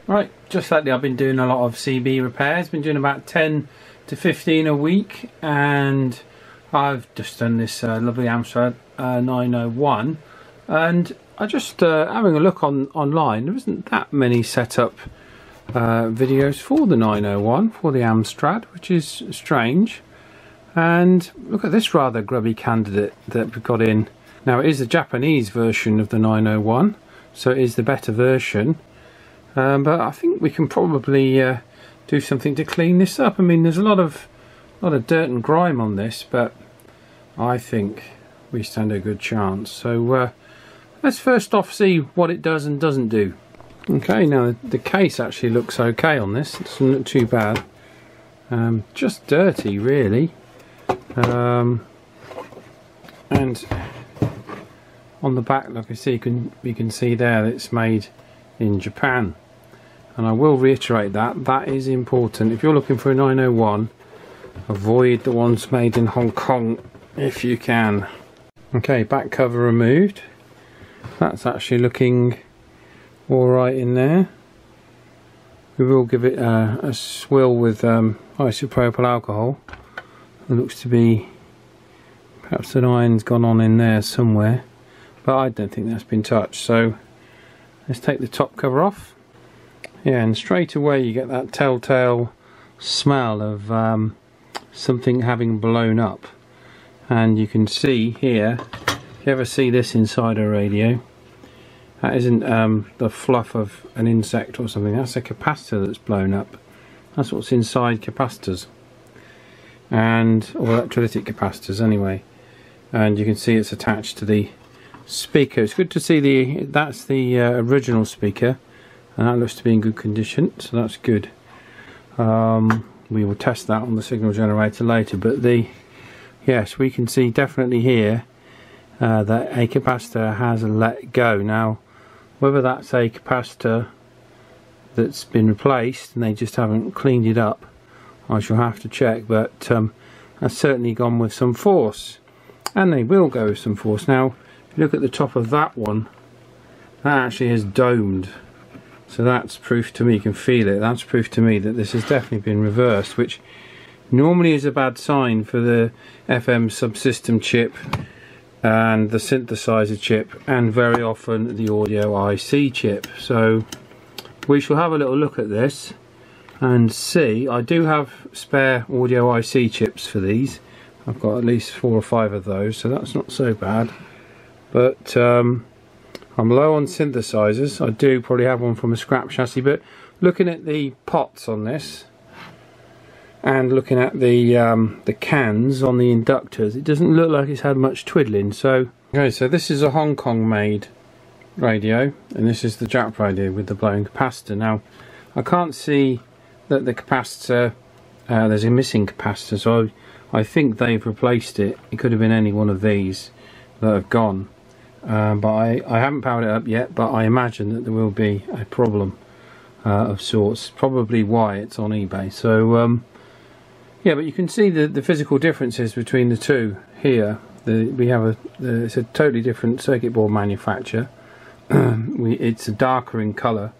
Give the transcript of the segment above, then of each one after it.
Right, just lately I've been doing a lot of CB repairs, been doing about 10 to 15 a week, and I've just done this lovely Amstrad 901, and I just having a look online, there isn't that many setup videos for the 901, for the Amstrad, which is strange. And look at this rather grubby candidate that we've got in. Now it is the Japanese version of the 901, so it is the better version. But I think we can probably do something to clean this up. I mean, there's a lot of dirt and grime on this, but I think we stand a good chance. So let's first off see what it does and doesn't do. Okay, now the case actually looks okay on this. It doesn't look too bad. Just dirty, really. And on the back, like I see, you can see there that it's made in Japan. And I will reiterate that is important. If you're looking for a 901, avoid the ones made in Hong Kong if you can. Okay, back cover removed. That's actually looking alright in there. We will give it a swill with isopropyl alcohol. It looks to be, perhaps an iron's gone on in there somewhere, but I don't think that's been touched. So let's take the top cover off. Yeah, and straight away you get that telltale smell of something having blown up. And you can see here, if you ever see this inside a radio, that isn't the fluff of an insect or something, that's a capacitor that's blown up. That's what's inside capacitors, or electrolytic capacitors anyway. And you can see it's attached to the speaker. It's good to see that's the original speaker, and that looks to be in good condition, so that's good. We will test that on the signal generator later, but yes, we can see definitely here that a capacitor has let go. Now, whether that's a capacitor that's been replaced and they just haven't cleaned it up, I shall have to check, but that's certainly gone with some force, and they will go with some force. Now, if you look at the top of that one, that actually is domed, so that's proof to me, you can feel it, that's proof to me that this has definitely been reversed, which normally is a bad sign for the FM subsystem chip and the synthesizer chip, and very often the audio IC chip. So we shall have a little look at this and see. I do have spare audio IC chips for these. I've got at least 4 or 5 of those, so that's not so bad. But I'm low on synthesizers. I do probably have one from a scrap chassis, but looking at the pots on this and looking at the cans on the inductors, it doesn't look like it's had much twiddling. So okay, so this is a Hong Kong made radio, and this is the Jap radio with the blown capacitor. Now I can't see that the capacitor, there's a missing capacitor, so I think they've replaced it. It could have been any one of these that have gone, but I haven't powered it up yet, but I imagine that there will be a problem of sorts, probably why it's on eBay. So yeah, but you can see the physical differences between the two here. It's a totally different circuit board manufacturer. It's a darker in colour,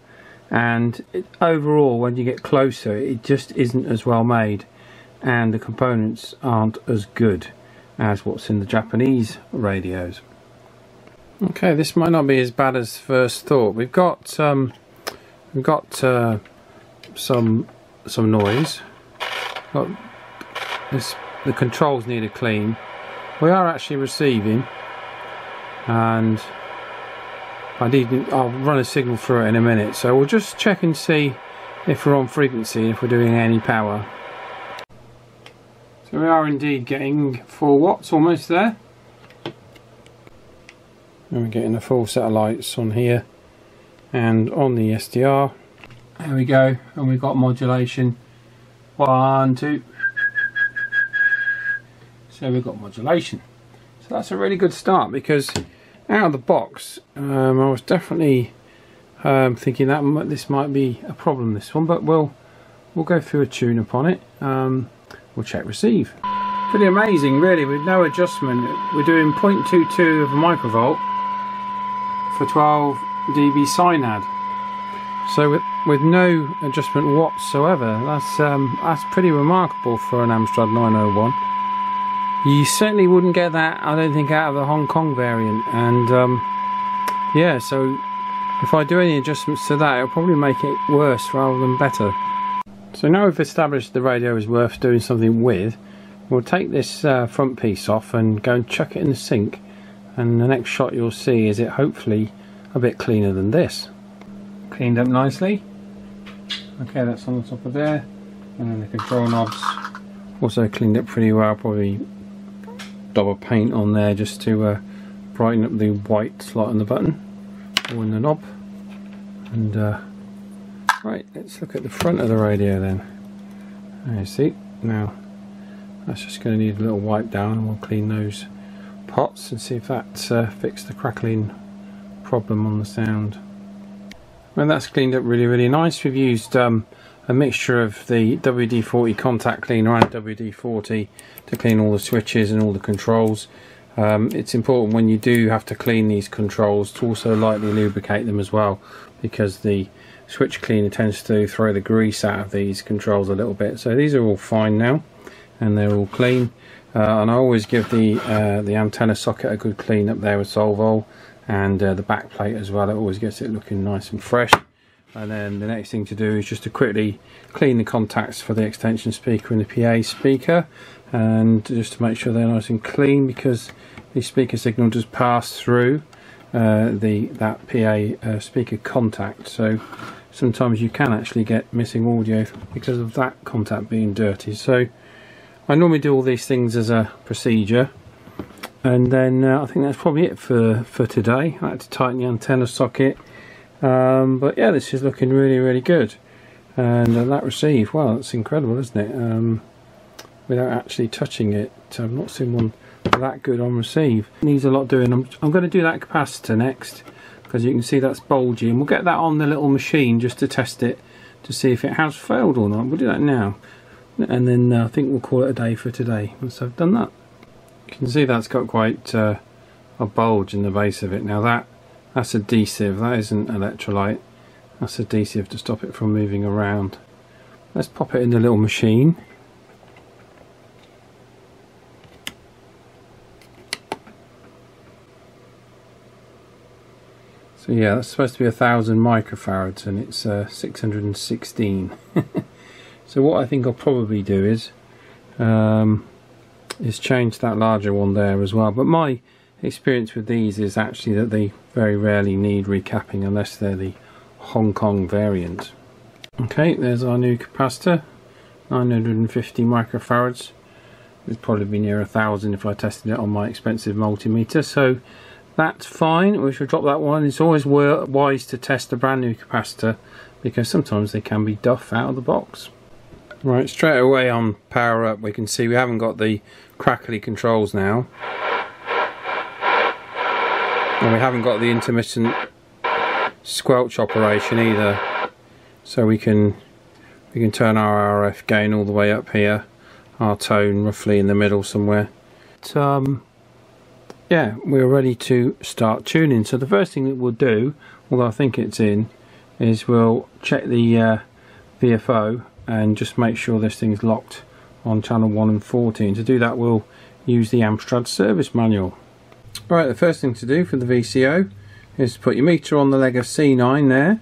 and overall when you get closer it just isn't as well made, and the components aren't as good as what's in the Japanese radios. Okay, this might not be as bad as first thought. We've got some noise. The controls need a clean. We are actually receiving, and I'll run a signal through it in a minute, so we'll just check and see if we're on frequency, if we're doing any power. So we are indeed getting 4 watts almost there, and we're getting a full set of lights on here and on the SDR. There we go, and we've got modulation 1, 2. So we've got modulation. So that's a really good start, because out of the box I was definitely thinking that this might be a problem, this one, but we'll go through a tune upon it. We'll check receive. Pretty amazing really, with no adjustment. We're doing 0.22 of a microvolt for 12 dB SINAD. So with no adjustment whatsoever, that's pretty remarkable for an Amstrad 901. You certainly wouldn't get that, I don't think, out of the Hong Kong variant. And yeah, so if I do any adjustments to that, it'll probably make it worse rather than better. So now we've established the radio is worth doing something with, we'll take this front piece off and go and chuck it in the sink, and the next shot you'll see is it hopefully a bit cleaner than this. Cleaned up nicely. Okay, that's on the top of there, and then the control knobs also cleaned up pretty well. Probably dab of paint on there just to brighten up the white slot on the button or in the knob. And right, let's look at the front of the radio then. There you see, now that's just going to need a little wipe down, and we'll clean those pots and see if that fixed the crackling problem on the sound. Well, that's cleaned up really nice. We've used a mixture of the WD-40 contact cleaner and WD-40 to clean all the switches and all the controls. It's important when you do have to clean these controls to also lightly lubricate them as well, because the switch cleaner tends to throw the grease out of these controls a little bit. So these are all fine now and they're all clean, and I always give the antenna socket a good clean up there with Solvol, and the back plate as well. It always gets it looking nice and fresh. And then the next thing to do is just to quickly clean the contacts for the extension speaker and the PA speaker, and just to make sure they're nice and clean, because the speaker signal does pass through that PA speaker contact. So sometimes you can actually get missing audio because of that contact being dirty. So I normally do all these things as a procedure. And then I think that's probably it for today. I had to tighten the antenna socket, but yeah, this is looking really good. And that receive, well, it's incredible, isn't it? Without actually touching it, I've not seen one that good on receive. It needs a lot doing. I'm going to do that capacitor next, because you can see that's bulgy, and we'll get that on the little machine just to test it to see if it has failed or not. We'll do that now, and then I think we'll call it a day for today once I've done that. You can see that's got quite a bulge in the base of it. Now that's adhesive, that isn't electrolyte, that's adhesive to stop it from moving around. Let's pop it in the little machine. So yeah, that's supposed to be 1000 microfarads and it's 616. So what I think I'll probably do is change that larger one there as well. But my experience with these is actually that they very rarely need recapping unless they're the Hong Kong variant. Okay, there's our new capacitor, 950 microfarads. It'd probably be near 1000 if I tested it on my expensive multimeter, so that's fine. We should drop that one. It's always wise to test a brand new capacitor, because sometimes they can be duff out of the box. Right, straight away on power up we can see we haven't got the crackly controls now, and we haven't got the intermittent squelch operation either, so we can turn our RF gain all the way up here, our tone roughly in the middle somewhere. But, yeah, we're ready to start tuning. So the first thing that we'll do, although I think it's in, is we'll check the VFO and just make sure this thing's locked on channel 1 and 14. To do that we'll use the Amstrad service manual. Right, the first thing to do for the VCO is to put your meter on the leg of C9 there,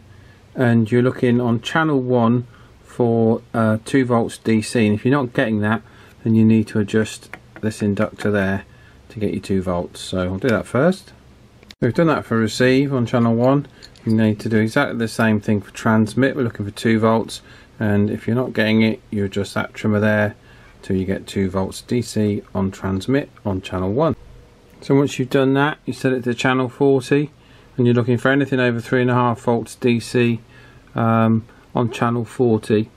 and you're looking on channel 1 for 2 volts DC, and if you're not getting that then you need to adjust this inductor there to get you 2 volts. So I'll do that first. We've done that for receive on channel 1. You need to do exactly the same thing for transmit. We're looking for 2 volts, and if you're not getting it you adjust that trimmer there till you get 2 volts DC on transmit on channel 1. So once you've done that, you set it to channel 40 and you're looking for anything over 3.5 volts DC on channel 40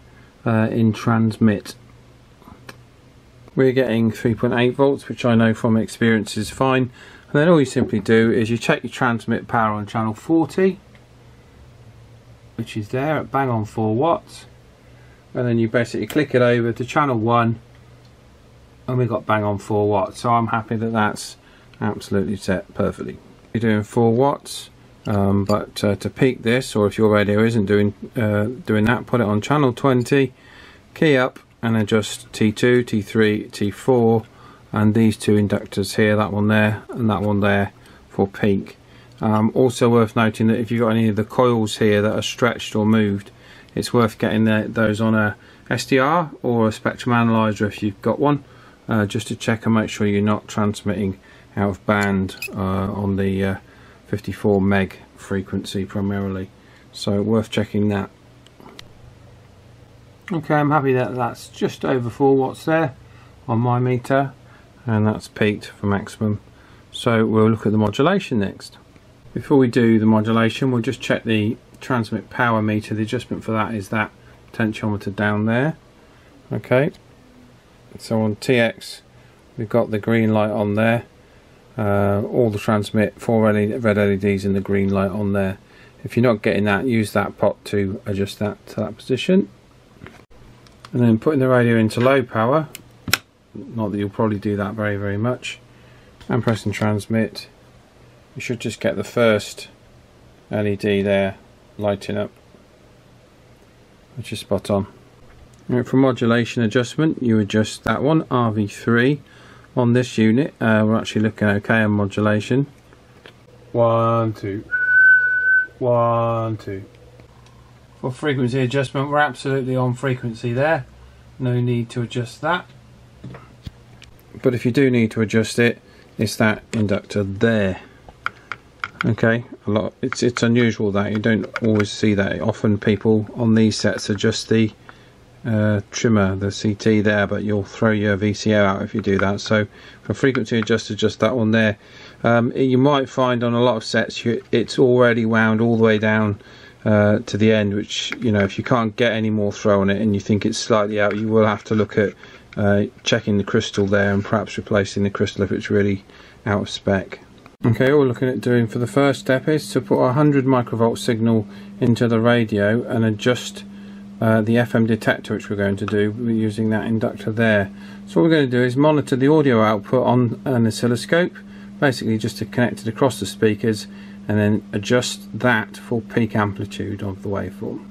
in transmit. We're getting 3.8 volts, which I know from experience is fine. And then all you simply do is you check your transmit power on channel 40, which is there at bang on 4 watts, and then you basically click it over to channel 1 and we got bang on 4 watts. So I'm happy that that's absolutely set perfectly. You're doing 4 watts, but to peak this, or if your radio isn't doing that, put it on channel 20, key up and adjust T2, T3, T4 and these two inductors here, that one there and that one there, for peak. Also worth noting that if you've got any of the coils here that are stretched or moved, it's worth getting those on a SDR or a spectrum analyzer if you've got one, just to check and make sure you're not transmitting out of band on the 54 meg frequency primarily, so worth checking that. Okay, I'm happy that that's just over 4 watts there on my meter, and that's peaked for maximum. So we'll look at the modulation next. Before we do the modulation, we'll just check the transmit power meter. The adjustment for that is that potentiometer down there. Okay, so on TX we've got the green light on there, all the transmit 4 red LEDs and the green light on there. If you're not getting that, use that pot to adjust that to that position. And then putting the radio into low power, not that you'll probably do that very much, and pressing transmit, you should just get the first LED there lighting up, which is spot on. Right, for modulation adjustment, you adjust that one, RV3 on this unit. We're actually looking okay on modulation. 1 2 1 2. For frequency adjustment, we're absolutely on frequency there, no need to adjust that. But if you do need to adjust it, it's that inductor there. Okay, it's unusual that you don't always see that. Often people on these sets adjust the trimmer, the CT there, but you'll throw your VCO out if you do that. So for frequency adjuster, just that one there. You might find on a lot of sets it's already wound all the way down to the end, which, you know, if you can't get any more throw on it and you think it's slightly out, you will have to look at checking the crystal there and perhaps replacing the crystal if it's really out of spec. Okay, all we're looking at doing for the first step is to put a 100 microvolt signal into the radio and adjust the FM detector, which we're going to do using that inductor there. So what we're going to do is monitor the audio output on an oscilloscope, basically just to connect it across the speakers, and then adjust that for peak amplitude of the waveform.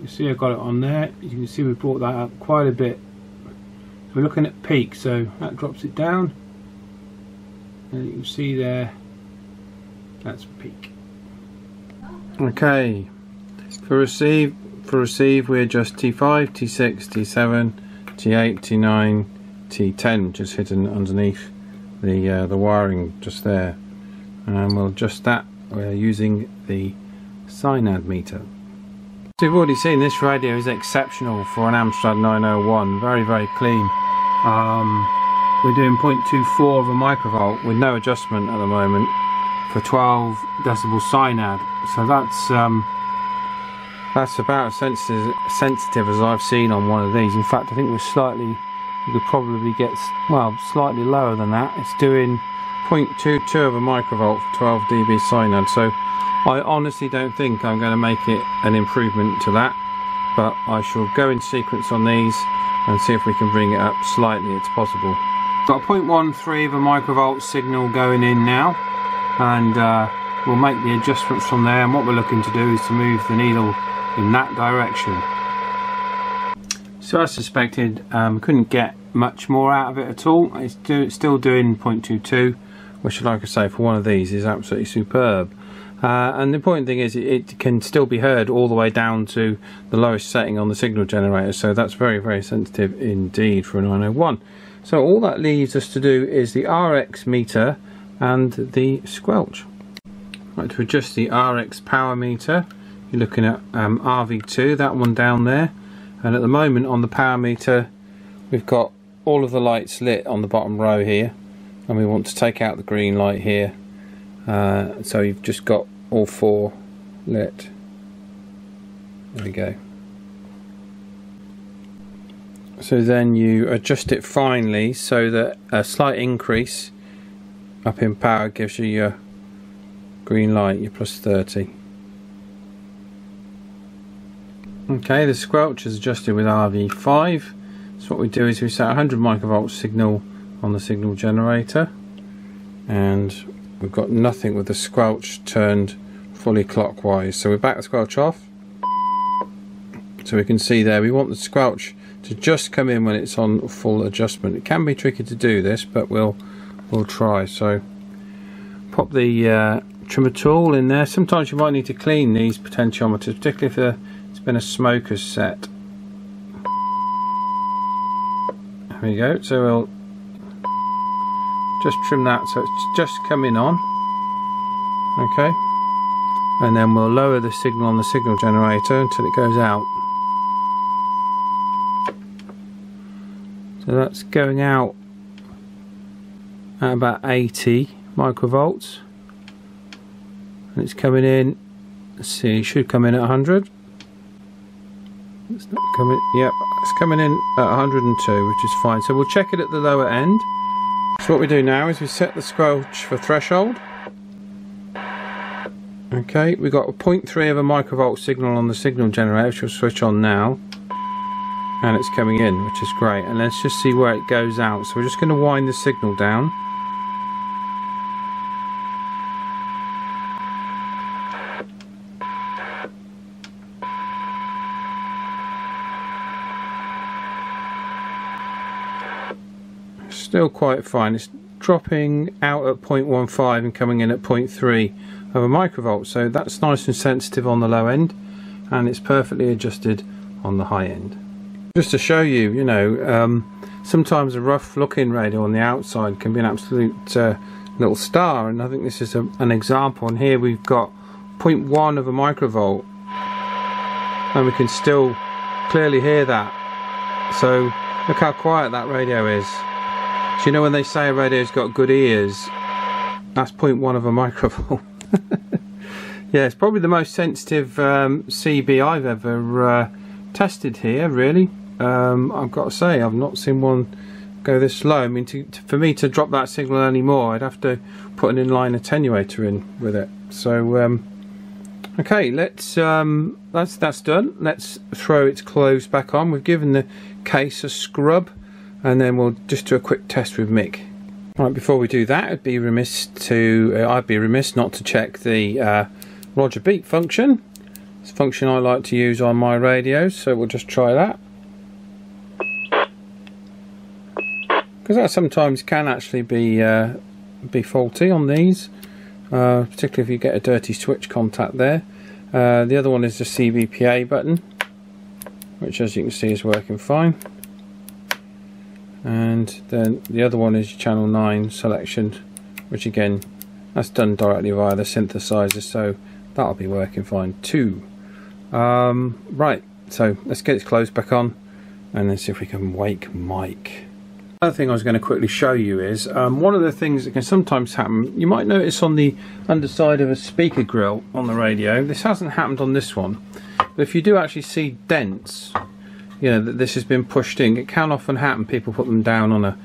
You see I've got it on there. You can see we brought that up quite a bit. We're looking at peak, so that drops it down, and you can see there that's peak. Okay, for receive we adjust T5, T6, T7, T8, T9, T10, just hidden underneath the wiring just there, and we'll adjust that using the Synad meter. So you've already seen this radio is exceptional for an Amstrad 901, very clean. We're doing 0.24 of a microvolt with no adjustment at the moment for 12 decibel Synad, so that's about as sensitive as I've seen on one of these. In fact, I think you could probably get, well, slightly lower than that. It's doing 0.22 of a microvolt for 12 dB Synad, so I honestly don't think I'm going to make it an improvement to that, but I shall go in sequence on these and see if we can bring it up slightly. It's possible. Got a 0.13 of a microvolt signal going in now, and we'll make the adjustments from there, and what we're looking to do is to move the needle in that direction. So as suspected, couldn't get much more out of it at all. It's still doing 0.22, which, like I say, for one of these is absolutely superb. And the important thing is it can still be heard all the way down to the lowest setting on the signal generator, so that's very sensitive indeed for a 901. So all that leaves us to do is the RX meter and the squelch. Right, to adjust the RX power meter, you're looking at RV2, that one down there, and at the moment on the power meter we've got all of the lights lit on the bottom row here, and we want to take out the green light here. So you've just got all 4 lit. There we go. So then you adjust it finely so that a slight increase up in power gives you your green light, your plus 30. Okay, the squelch is adjusted with RV5. So what we do is we set a 100 microvolt signal on the signal generator, and we've got nothing with the squelch turned fully clockwise. So we're back the squelch off. So we can see there, we want the squelch to just come in when it's on full adjustment. It can be tricky to do this, but we'll try. So pop the trimmer tool in there. Sometimes you might need to clean these potentiometers, particularly if it's been a smoker's set. There we go. So we'll just trim that so it's just coming on. Okay. And then we'll lower the signal on the signal generator until it goes out. So that's going out at about 80 microvolts. And it's coming in, let's see, it should come in at 100. It's not coming, yep, it's coming in at 102, which is fine. So we'll check it at the lower end. So what we do now is we set the squelch for threshold. Okay, we've got a 0.3 of a microvolt signal on the signal generator, which will switch on now. And it's coming in, which is great. And let's just see where it goes out. So we're just going to wind the signal down. Still quite fine. It's dropping out at 0.15 and coming in at 0.3 of a microvolt. So that's nice and sensitive on the low end, and it's perfectly adjusted on the high end. Just to show you, you know, sometimes a rough looking radio on the outside can be an absolute little star, and I think this is an example. And here we've got 0.1 of a microvolt, and we can still clearly hear that. So look how quiet that radio is. So you know when they say a radio's got good ears, that's 0.1 of a microvolt. Yeah, it's probably the most sensitive CB I've ever tested here, really. I've got to say, I've not seen one go this low. I mean, for me to drop that signal anymore, I'd have to put an inline attenuator in with it. So, okay, let's that's done. Let's throw its clothes back on. We've given the case a scrub, and then we'll just do a quick test with Mick. Right, before we do that, I'd be remiss not to check the Roger Beep function. It's a function I like to use on my radios, so we'll just try that. Because that sometimes can actually be faulty on these, particularly if you get a dirty switch contact there. The other one is the CBPA button, which as you can see is working fine. And then the other one is channel 9 selection, which again, that's done directly via the synthesizer, so that'll be working fine too. Right, so let's get its clothes back on and then see if we can wake Mike. Another thing I was going to quickly show you is one of the things that can sometimes happen. You might notice on the underside of a speaker grill on the radio, this hasn't happened on this one, but if you do actually see dents, you know, that this has been pushed in, it can often happen. People put them down on a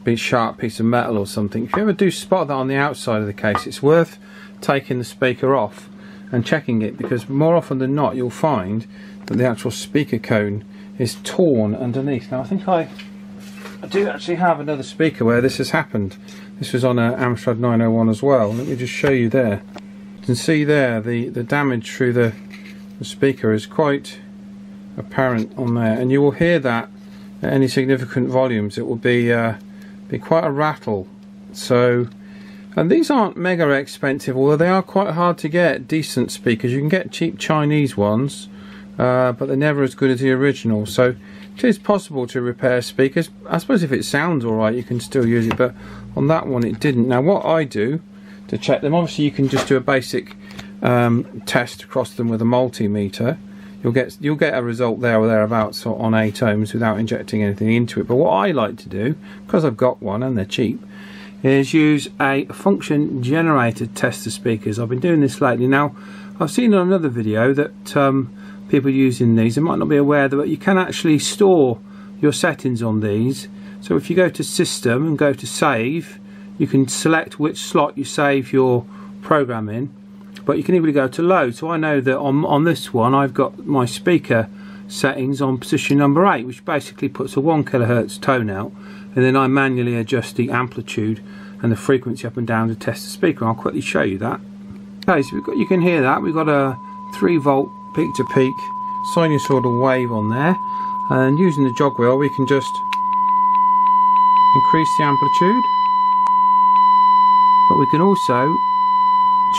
big sharp piece of metal or something. If you ever do spot that on the outside of the case, it's worth taking the speaker off and checking it, because more often than not you'll find that the actual speaker cone is torn underneath. Now I think I do actually have another speaker where this has happened. This was on an Amstrad 901 as well. Let me just show you there. You can see there the damage through the speaker is quite apparent on there, and you will hear that at any significant volumes. It will be quite a rattle. So, and these aren't mega expensive, although they are quite hard to get decent speakers. You can get cheap Chinese ones, but they're never as good as the original. So it is possible to repair speakers. I suppose if it sounds alright you can still use it, but on that one it didn't. Now what I do to check them, obviously you can just do a basic test across them with a multimeter. You'll get a result there or thereabouts on 8 ohms without injecting anything into it. But what I like to do, because I've got one and they're cheap, is use a function generator tester speakers. I've been doing this lately. Now I've seen on another video that people using these, they might not be aware that you can actually store your settings on these. So if you go to System and go to Save, you can select which slot you save your program in, but you can even go to Load. So I know that on this one I've got my speaker settings on position number 8, which basically puts a 1 kHz tone out, and then I manually adjust the amplitude and the frequency up and down to test the speaker. I'll quickly show you that. Okay, so you can hear that. We've got a 3 volt peak to peak sinusoidal wave on there, and using the jog wheel we can just increase the amplitude, but we can also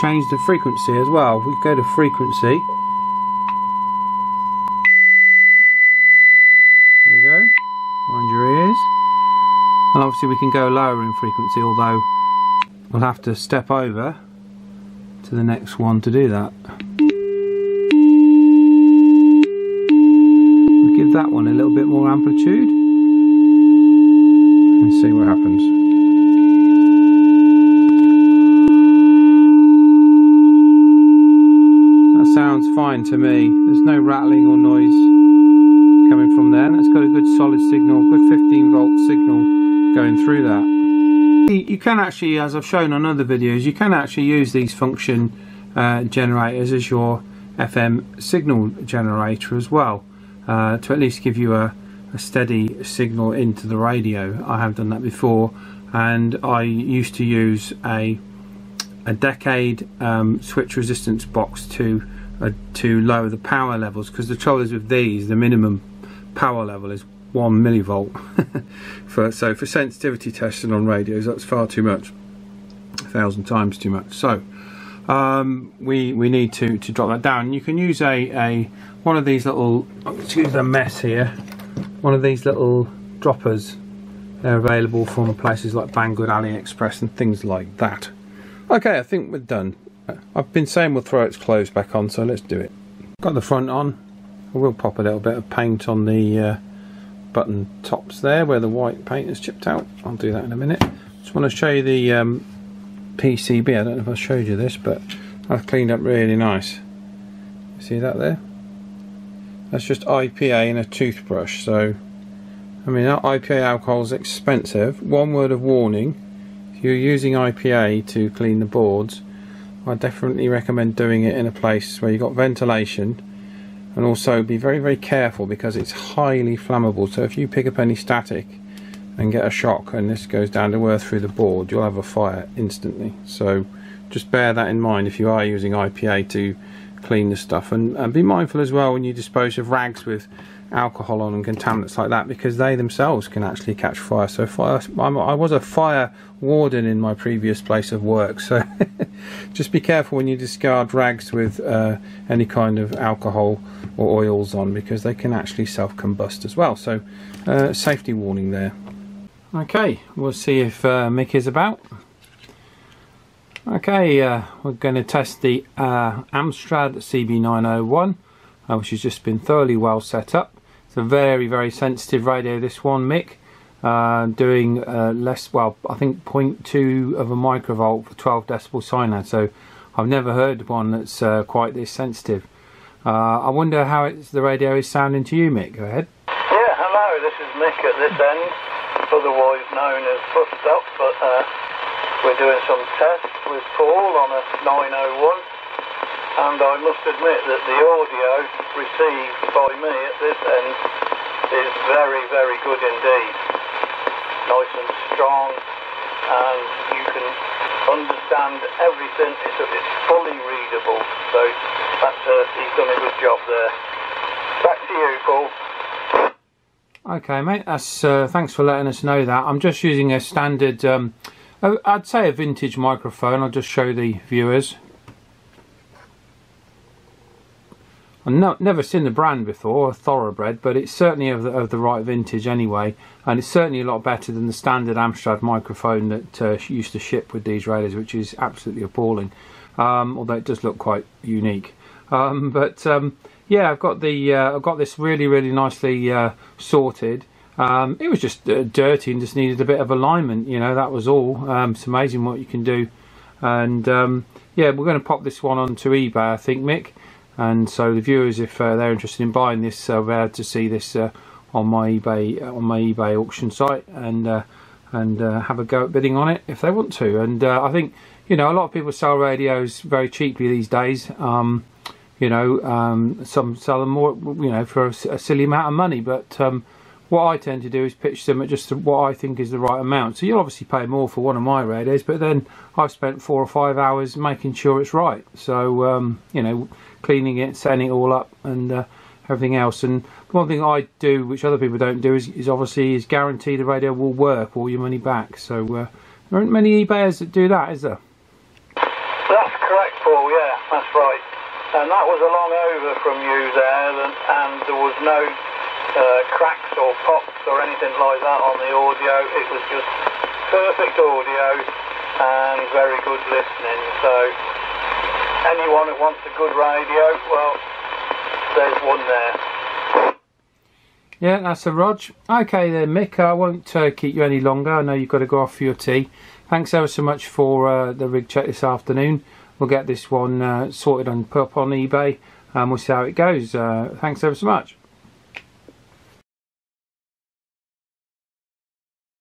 change the frequency as well. If we go to frequency, there you go, mind your ears, and obviously we can go lower in frequency, although we'll have to step over to the next one to do that. We'll give that one a little bit more amplitude and see what happens. That sounds fine to me. There's no rattling or noise coming from there, and it's got a good solid signal, good 15 volt signal going through that. You can actually, as I've shown on other videos, you can actually use these function generators as your FM signal generator as well, to at least give you a steady signal into the radio. I have done that before, and I used to use a Decade switch resistance box to lower the power levels, because the trouble is with these, the minimum power level is 1 millivolt. So for sensitivity testing on radios, that's far too much, 1,000 times too much. So we need to drop that down. You can use one of these little, excuse the mess here, one of these little droppers. They're available from places like Banggood, AliExpress and things like that. Okay, I think we're done. I've been saying we'll throw its clothes back on, so let's do it. Got the front on. I will pop a little bit of paint on the button tops there where the white paint is chipped out. I'll do that in a minute. Just want to show you the PCB. I don't know if I showed you this, but I've cleaned up really nice. See that there? That's just IPA and a toothbrush. So I mean, IPA alcohol is expensive. One word of warning: if you're using IPA to clean the boards, I definitely recommend doing it in a place where you've got ventilation. And also be very, very careful, because it's highly flammable. So if you pick up any static and get a shock and this goes down to earth through the board, you'll have a fire instantly. So just bear that in mind if you are using IPA to clean the stuff. And be mindful as well when you dispose of rags with alcohol on and contaminants like that, because they themselves can actually catch fire. So I was a fire warden in my previous place of work, so just be careful when you discard rags with any kind of alcohol or oils on, because they can actually self-combust as well. So safety warning there. Okay, we'll see if Mick is about. Okay, we're going to test the Amstrad CB901, which has just been thoroughly well set up. It's a very, very sensitive radio, this one, Mick, doing less, well, I think 0.2 of a microvolt for 12 decibel SINAD. So I've never heard one that's quite this sensitive. I wonder how the radio is sounding to you, Mick. Go ahead. Yeah, hello, this is Mick at this end, otherwise known as Fussed Up, but we're doing some tests with Paul on a 901. And I must admit that the audio received by me at this end is very, very good indeed. Nice and strong, and you can understand everything. It's fully readable, so he's done a good job there. Back to you, Paul. Okay, mate, that's thanks for letting us know that. I'm just using a standard, I'd say a vintage microphone. I'll just show the viewers. I've never seen the brand before, a Thoroughbred, but it's certainly of the right vintage anyway, and it's certainly a lot better than the standard Amstrad microphone that used to ship with these radios, which is absolutely appalling, although it does look quite unique. Yeah, I've got this really, really nicely sorted. It was just dirty and just needed a bit of alignment, you know, that was all. It's amazing what you can do. And yeah, we're going to pop this one onto eBay, I think, Mick. And so the viewers, if they're interested in buying this, will be able to see this on my eBay auction site and have a go at bidding on it if they want to. And I think, you know, a lot of people sell radios very cheaply these days. You know, some sell them more, you know, for a silly amount of money. But what I tend to do is pitch them at just what I think is the right amount. So you'll obviously pay more for one of my radios, but then I've spent 4 or 5 hours making sure it's right. So you know, cleaning it, setting it all up, and everything else. And one thing I do, which other people don't do, is obviously guarantee the radio will work, all your money back. So there aren't many eBayers that do that, is there? That's correct, Paul. Yeah, that's right. And that was a long over from you there, and there was no cracks or pops or anything like that on the audio. It was just perfect audio and very good listening. So anyone who wants a good radio, well, there's one there. Yeah, that's a Rog. Okay then, Mick, I won't keep you any longer. I know you've got to go off for your tea. Thanks ever so much for the rig check this afternoon. We'll get this one sorted and put up on eBay, and we'll see how it goes. Thanks ever so much.